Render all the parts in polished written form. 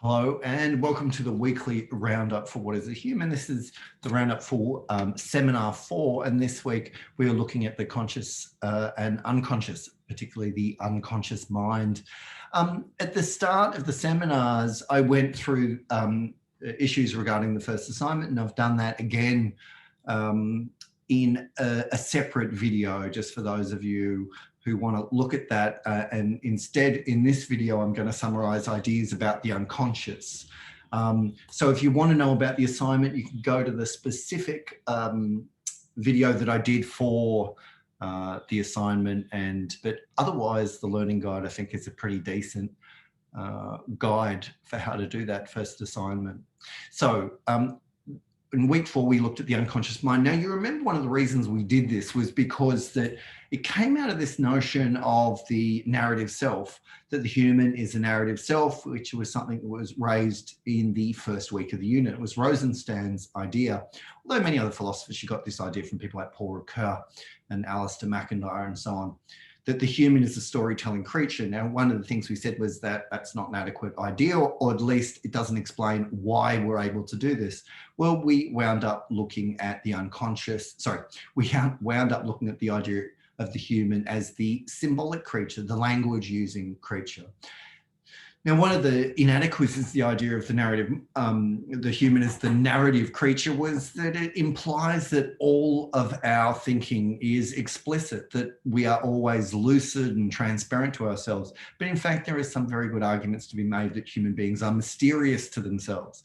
Hello and welcome to the weekly roundup for What is a Human. This is the roundup for seminar 4, and this week we are looking at the conscious and unconscious, particularly the unconscious mind. At the start of the seminars, I went through issues regarding the first assignment, and I've done that again in a separate video, just for those of you who want to look at that. And instead, in this video, I'm going to summarize ideas about the unconscious. So if you want to know about the assignment, you can go to the specific video that I did for the assignment. But otherwise, the learning guide, I think, is a pretty decent guide for how to do that first assignment. So in week 4, we looked at the unconscious mind. Now, you remember one of the reasons we did this was because that it came out of this notion of the narrative self, that the human is a narrative self, which was something that was raised in the first week of the unit. It was Rosenstein's idea, although many other philosophers, you got this idea from people like Paul Ricoeur and Alistair McIntyre and so on, that the human is a storytelling creature. Now, one of the things we said was that that's not an adequate idea, or at least it doesn't explain why we're able to do this. Well, we wound up looking at the unconscious, we wound up looking at the idea of the human as the symbolic creature, the language using creature. Now, one of the inadequacies, the idea of the narrative, the human as the narrative creature, was that it implies that all of our thinking is explicit, that we are always lucid and transparent to ourselves. But in fact, there are some very good arguments to be made that human beings are mysterious to themselves,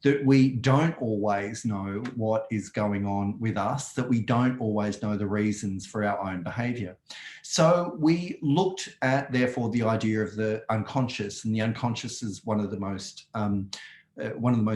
that we don't always know what is going on with us, that we don't always know the reasons for our own behavior. So we looked at, therefore, the idea of the unconscious, and the unconscious is one of the most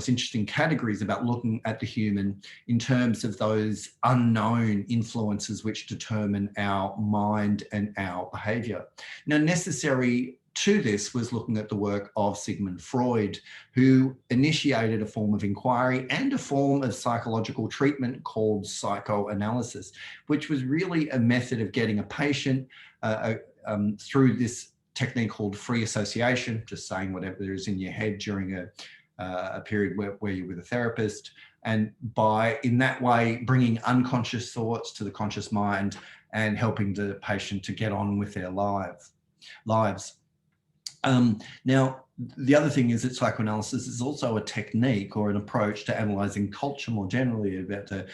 interesting categories about looking at the human in terms of those unknown influences which determine our mind and our behavior. Now, necessary to this was looking at the work of Sigmund Freud, who initiated a form of inquiry and a form of psychological treatment called psychoanalysis, which was really a method of getting a patient through this technique called free association, just saying whatever there is in your head during a period where you're with a therapist, and by, in that way, bringing unconscious thoughts to the conscious mind and helping the patient to get on with their lives. Now, the other thing is that psychoanalysis is also a technique or an approach to analysing culture more generally, about the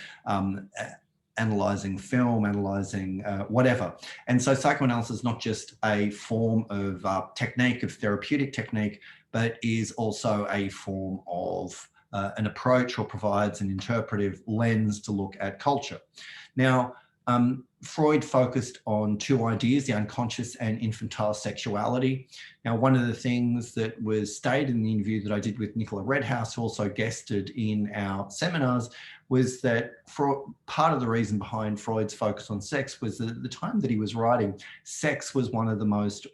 analysing film, analysing whatever. And so psychoanalysis is not just a form of technique, of therapeutic technique, but is also a form of an approach, or provides an interpretive lens to look at culture. Now, Freud focused on 2 ideas, the unconscious and infantile sexuality. Now, one of the things that was stated in the interview that I did with Nicola Redhouse, who also guested in our seminars, was that part of the reason behind Freud's focus on sex was that at the time that he was writing, sex was one of the most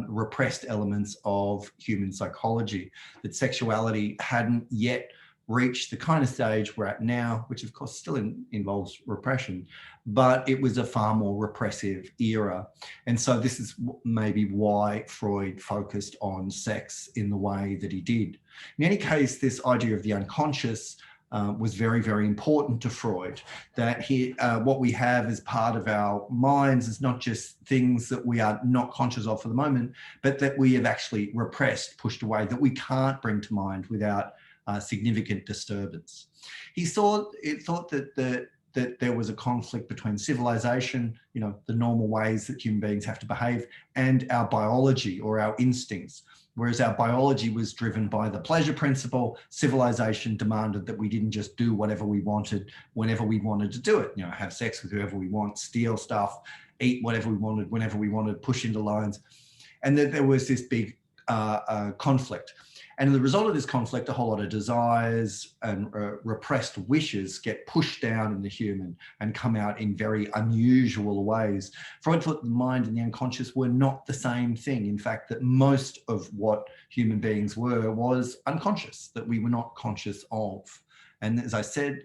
repressed elements of human psychology, that sexuality hadn't yet reached the kind of stage we're at now, which of course still involves repression, but it was a far more repressive era. And so this is maybe why Freud focused on sex in the way that he did. In any case, this idea of the unconscious was very, very important to Freud, that what we have as part of our minds is not just things that we are not conscious of for the moment, but that we have actually repressed, pushed away, that we can't bring to mind without significant disturbance. He thought that there was a conflict between civilization, the normal ways that human beings have to behave, and our biology or our instincts. Whereas our biology was driven by the pleasure principle, civilization demanded that we didn't just do whatever we wanted whenever we wanted to do it. Have sex with whoever we want, steal stuff, eat whatever we wanted, whenever we wanted, push into lines. And that there was this big conflict. And as a result of this conflict, a whole lot of desires and repressed wishes get pushed down in the human and come out in very unusual ways. Freud thought the mind and the unconscious were not the same thing. In fact, that most of what human beings were was unconscious, that we were not conscious of. And as I said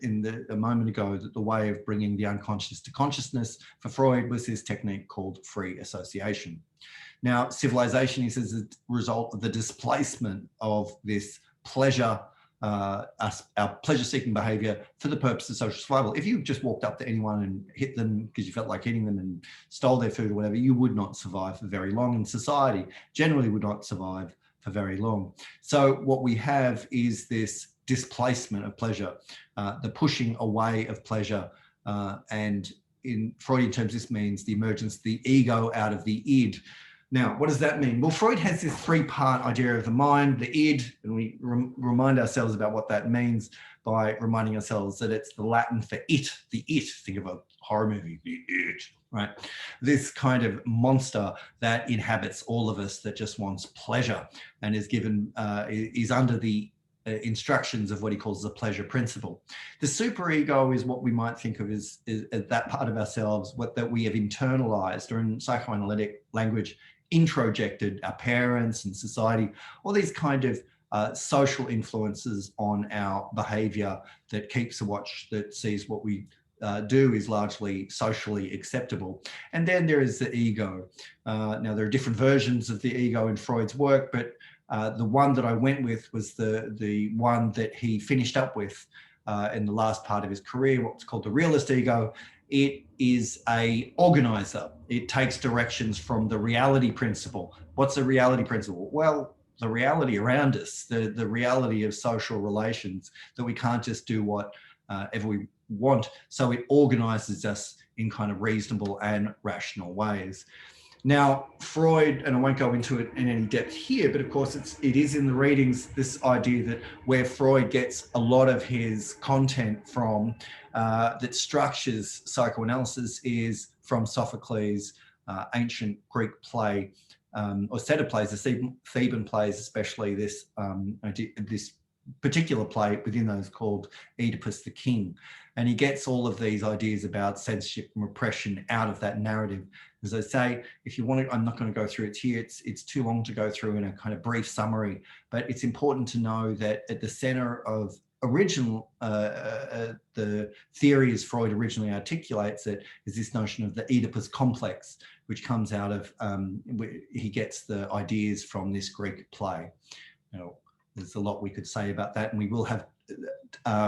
a moment ago, that the way of bringing the unconscious to consciousness for Freud was this technique called free association. Now, civilization is as a result of the displacement of this pleasure, our pleasure-seeking behavior for the purpose of social survival. If you just walked up to anyone and hit them because you felt like hitting them and stole their food or whatever, you would not survive for very long, and society generally would not survive for very long. So what we have is this displacement of pleasure, the pushing away of pleasure, and in Freudian terms, this means the emergence of the ego out of the id. Now, what does that mean? Well, Freud has this three-part idea of the mind, the id, and we remind ourselves about what that means by reminding ourselves that it's the Latin for it, the it. Think of a horror movie, the it, right? This kind of monster that inhabits all of us that just wants pleasure and is given, is under the instructions of what he calls the pleasure principle. The superego is what we might think of as that part of ourselves that we have internalized, or in psychoanalytic language, introjected, our parents and society, all these kind of social influences on our behavior that keeps a watch, that sees what we do is largely socially acceptable. And then there is the ego. Now, there are different versions of the ego in Freud's work, but the one that I went with was the one that he finished up with in the last part of his career, what's called the realist ego. It is a organizer. It takes directions from the reality principle. What's the reality principle? Well, the reality around us, the reality of social relations, that we can't just do whatever we want. So it organizes us in kind of reasonable and rational ways. Now, Freud, and I won't go into it in any depth here, but of course it is in the readings, this idea that where Freud gets a lot of his content from, that structures psychoanalysis, is from Sophocles' ancient Greek play, or set of plays, the Theban plays, especially this particular play within those called Oedipus the King. And he gets all of these ideas about censorship and repression out of that narrative. As I say, if you want to, I'm not going to go through it here. It's too long to go through in a kind of brief summary, but it's important to know that at the center of original, the theory as Freud originally articulates it, is this notion of the Oedipus complex, which comes out of, he gets the ideas from this Greek play. You know, there's a lot we could say about that, and we will have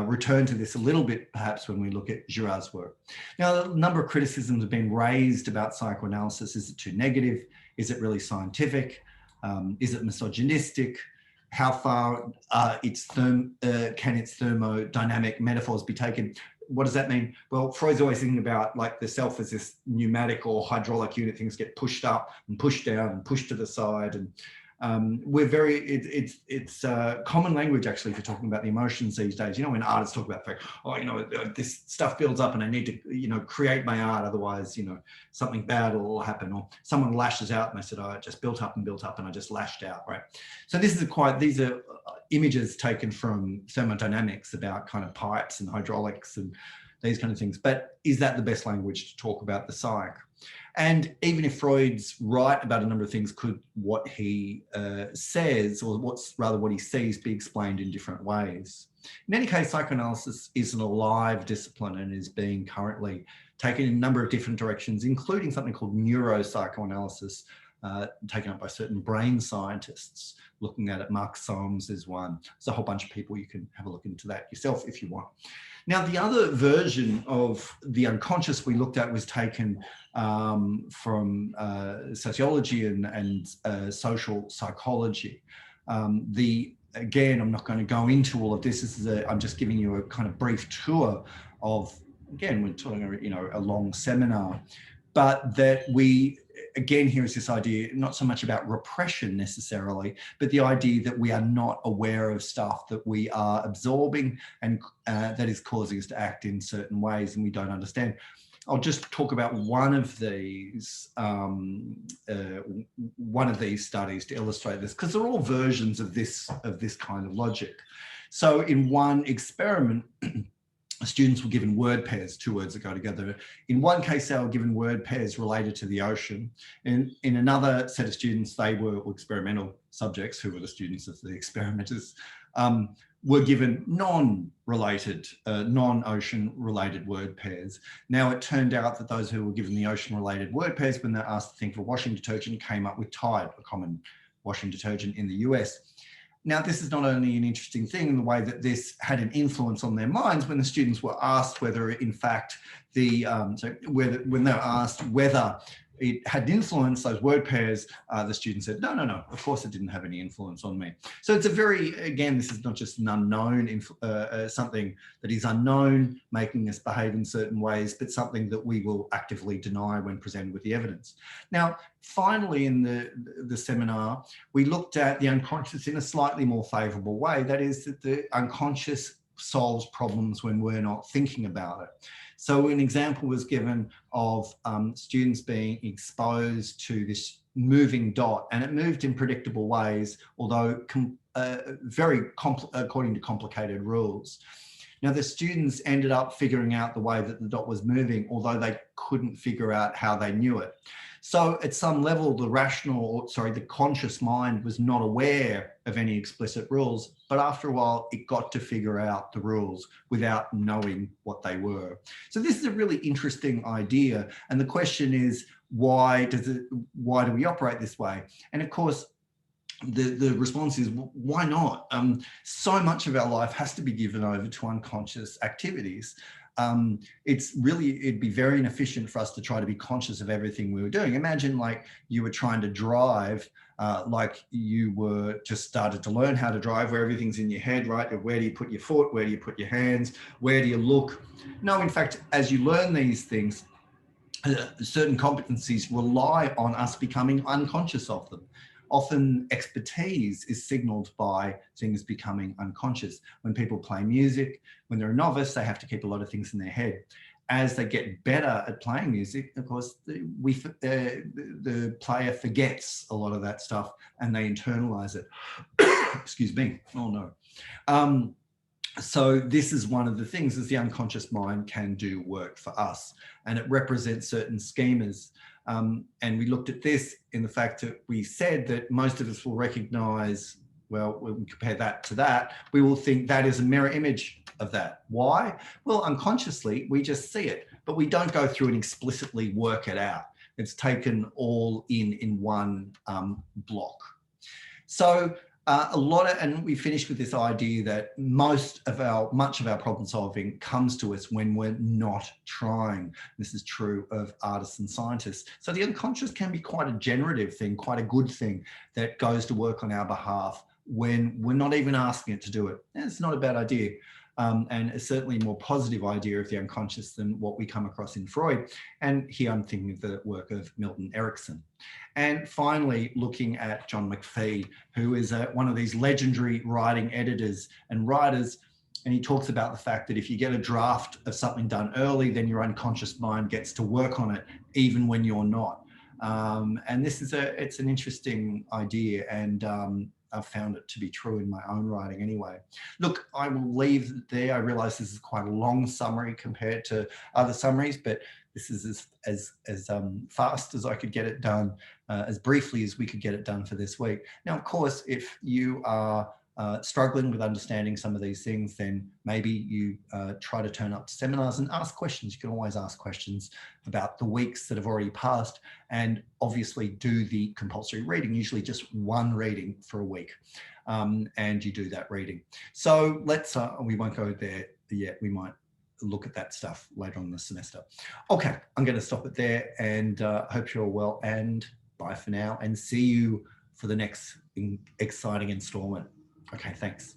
return to this a little bit perhaps when we look at Girard's work. Now, a number of criticisms have been raised about psychoanalysis. Is it too negative? Is it really scientific? Is it misogynistic? How far can its thermodynamic metaphors be taken? What does that mean? Well, Freud's always thinking about like the self as this pneumatic or hydraulic unit. Things get pushed up and pushed down and pushed to the side, and we're very, it's common language actually for talking about the emotions these days. You know, when artists talk about, oh, you know, this stuff builds up and I need to, you know, create my art, otherwise, you know, something bad will happen. Or someone lashes out and they said, oh, it just built up and I just lashed out, right? So this is these are images taken from thermodynamics about kind of pipes and hydraulics and these kind of things. But is that the best language to talk about the psyche? And even if Freud's right about a number of things, could what he says, or what he sees, be explained in different ways? In any case, psychoanalysis is an alive discipline and is being currently taken in a number of different directions, including something called neuropsychoanalysis, taken up by certain brain scientists, looking at it. Mark Solms is one. There's a whole bunch of people. You can have a look into that yourself if you want. Now, the other version of the unconscious we looked at was taken from sociology and social psychology. Again, I'm not going to go into all of this. I'm just giving you a kind of brief tour of, again, we're talking, you know, a long seminar, but that again, here is this idea, not so much about repression necessarily, but the idea that we are not aware of stuff that we are absorbing and that is causing us to act in certain ways and we don't understand. I'll just talk about one of these studies to illustrate this, because they're all versions of this kind of logic. So in one experiment, students were given word pairs, two words that go together. In one case, they were given word pairs related to the ocean. And in another set of students, they were experimental subjects, who were the students of the experimenters, were given non-related, non-ocean related word pairs. Now, it turned out that those who were given the ocean related word pairs, when they're asked to think of a washing detergent, came up with Tide, a common washing detergent in the US. Now, this is not only an interesting thing in the way that this had an influence on their minds when the students were asked whether, in fact, when they were asked whether it had influence, those word pairs, the student said, no, of course it didn't have any influence on me. So it's a very, again, this is not just an unknown, something that is unknown, making us behave in certain ways, but something that we will actively deny when presented with the evidence. Now, finally, in the seminar, we looked at the unconscious in a slightly more favourable way. That is that the unconscious solves problems when we're not thinking about it. So an example was given of students being exposed to this moving dot, and it moved in predictable ways, although according to complicated rules. Now, the students ended up figuring out the way that the dot was moving, although they couldn't figure out how they knew it. So at some level, the conscious mind was not aware of any explicit rules, but after a while, it got to figure out the rules without knowing what they were. So this is a really interesting idea. And the question is, why do we operate this way? And of course, the response is, well, why not? So much of our life has to be given over to unconscious activities. It'd be very inefficient for us to try to be conscious of everything we were doing. Imagine like you were trying to drive, like you were just started to learn how to drive, where everything's in your head, right? Where do you put your foot? Where do you put your hands? Where do you look? No, in fact, as you learn these things, certain competencies rely on us becoming unconscious of them. Often expertise is signaled by things becoming unconscious. When people play music, when they're a novice, they have to keep a lot of things in their head. As they get better at playing music, of course, the player forgets a lot of that stuff and they internalize it. Excuse me. Oh, no. So this is one of the things, is the unconscious mind can do work for us, and it represents certain schemas. And we looked at this in the fact that we said that most of us will recognize, well, when we compare that to that, we will think that is a mirror image of that. Why? Well, unconsciously, we just see it, but we don't go through and explicitly work it out. It's taken all in one block. So and we finished with this idea that much of our problem solving comes to us when we're not trying. This is true of artists and scientists. So the unconscious can be quite a generative thing, quite a good thing that goes to work on our behalf when we're not even asking it to do it. And it's not a bad idea. And it's certainly a more positive idea of the unconscious than what we come across in Freud. And here I'm thinking of the work of Milton Erickson. And finally, looking at John McPhee, who is one of these legendary writing editors and writers. And he talks about the fact that if you get a draft of something done early, then your unconscious mind gets to work on it, even when you're not. And this is it's an interesting idea, and I've found it to be true in my own writing anyway. Look, I will leave it there. I realize this is quite a long summary compared to other summaries, but this is as fast as I could get it done, as briefly as we could get it done for this week. Now, of course, if you are struggling with understanding some of these things, then maybe you try to turn up to seminars and ask questions. You can always ask questions about the weeks that have already passed, and obviously do the compulsory reading, usually just one reading for a week, and you do that reading. So we won't go there yet. We might look at that stuff later on in the semester. Okay, I'm going to stop it there, and hope you're well, and bye for now, and see you for the next exciting installment. Okay, thanks.